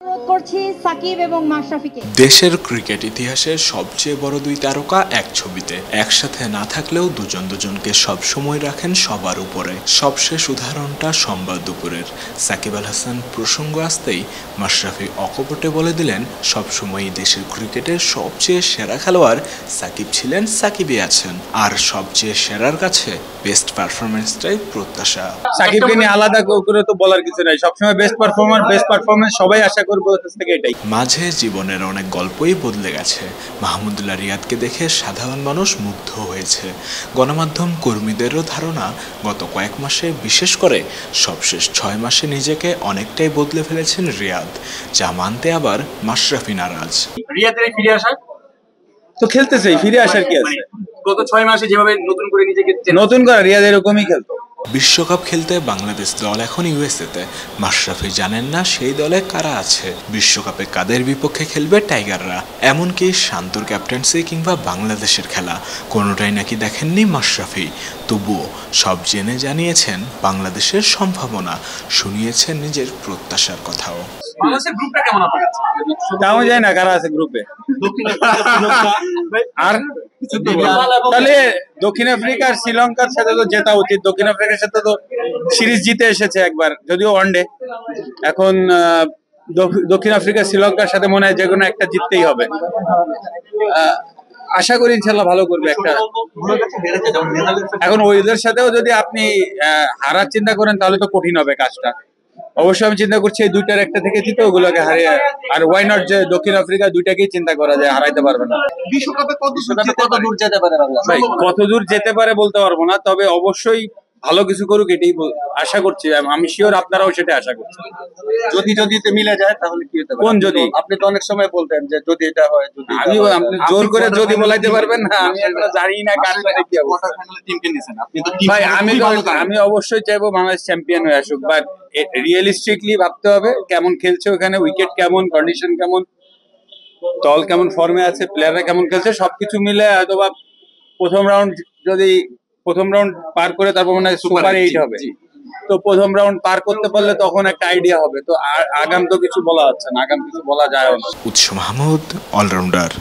করছি সাকিব এবং মাশরাফিকে। দেশের ক্রিকেট ইতিহাসে সবচেয়ে বড় দুই তারকা এক ছবিতে একসাথে না থাকলেও দুজন দুজনকে সবসময় রাখেন সবার উপরে। সবশেষ উদাহরণটা সোমবার দুপুরের সাকিব আল হাসান প্রসঙ্গ আসতেই মাশরাফি অকপটে বলে দিলেন, সবসময়ই দেশের ক্রিকেটের সবচেয়ে সেরা খেলোয়াড় সাকিব ছিলেন, সাকিবই আছেন, আর সবচেয়ে সেরার কাছে বেস্ট পারফরমেন্সটাই প্রত্যাশা। সাকিবকে নিয়ে আলাদা করে তো বলার কিছু নাই, সবসময় বেস্ট পারফরমেন্স সবাই আশা করবো থেকে এটাই। মাঝে জীবনের অনেক গল্পই বদলে গেছে। মাহমুদুল্লাহ রিয়াদকে দেখে সাধারণ মানুষ মুগ্ধ হয়েছে। গণমাধ্যম কর্মীদেরও ধারণা, গত কয়েক মাসে, বিশেষ করে সবশেষ 6 মাসে নিজেকে অনেকটাই বদলে ফেলেছেন রিয়াদ, যা মানতে আবার মাশরাফি নারাজ। রিয়াদের ফিরে আসা তো খেলতেছেই, ফিরে আসার কি আছে? গত 6 মাসে যেভাবে নতুন করে নিজেকে নতুন করে রিয়াদ এরকমই খেলতো। বিশ্বকাপ খেলতে বাংলাদেশ দল এখন ইউএসএতে। মাশরাফি জানেন না সেই দলে কারা আছে, বিশ্বকাপে কাদের বিপক্ষে খেলবে টাইগাররা। এমনকি শান্তর ক্যাপ্টেন্সি কিংবা বাংলাদেশের খেলা কোনোটাই নাকি দেখেননি মাশরাফি। তবুও সব জেনে জানিয়েছেন বাংলাদেশের সম্ভাবনা, শুনিয়েছেন নিজের প্রত্যাশার কথাও। গ্রুপটা কেমন আপনার কাছে? তাও যায় না কারা আছে গ্রুপে। আর তাহলে দক্ষিণ আফ্রিকা আর শ্রীলঙ্কার সাথে তো জেতা উচিত। দক্ষিণ আফ্রিকার সাথে তো সিরিজ জিতে এসেছে একবার, যদিও ওয়ানডে। এখন দক্ষিণ আফ্রিকা শ্রীলঙ্কার সাথে মনে হয় যে কোনো একটা জিততেই হবে। আশা করি ইনশাল্লাহ ভালো করবে একটা। এখন ওইদের সাথেও যদি আপনি হারার চিন্তা করেন তাহলে তো কঠিন হবে কাজটা। অবশ্যই আমি চিন্তা করছি এই দুইটার একটা থেকে জিতে ওগুলোকে হারিয়ে, আর ওয়াই নট যে দক্ষিণ আফ্রিকা দুইটাকেই চিন্তা করা যায়, হারাইতে পারবে না। বিশ্বকাপে কত দূর যেতে পারে বাংলাদেশ? ভাই কত দূর যেতে পারে বলতে পারবো না, তবে অবশ্যই ভালো কিছু করুক এটাই আশা করছি। আমি শিওর আপনারাও সেটা আশা করছেন। যদি মিলে যায় তাহলে কি হতে পারে? কোন যদি? আপনি তো অনেক সময় বলতেন যে যদি এটা হয়, যদি আপনি জোর করে যদি বলাইতে পারবেন না, আমি এখনো জানি না কার সাথে কি হবে। কোয়ার্টার ফাইনালে টিমকে নিছেন আপনি তো। ভাই আমি অবশ্যই চাইবো বাংলাদেশ চ্যাম্পিয়ন হয়ে আসুক, বাট রিয়েলিস্টিকলি ভাবতে হবে কেমন খেলছে ওখানে, উইকেট কেমন, কন্ডিশন কেমন, দল কেমন ফর্মে আছে, প্লেয়াররা কেমন খেলছে, সবকিছু মিলে হয়তোবা প্রথম রাউন্ড পার করে তারপর মনে হয় সুপার 8 হবে। তো প্রথম রাউন্ড পার করতে পারলে তখন একটা আইডিয়া হবে। তো আগাম তো কিছু বলা যাচ্ছে না, আগাম কিছু বলা যায় না। উৎস মাহমুদ, অলরাউন্ডার।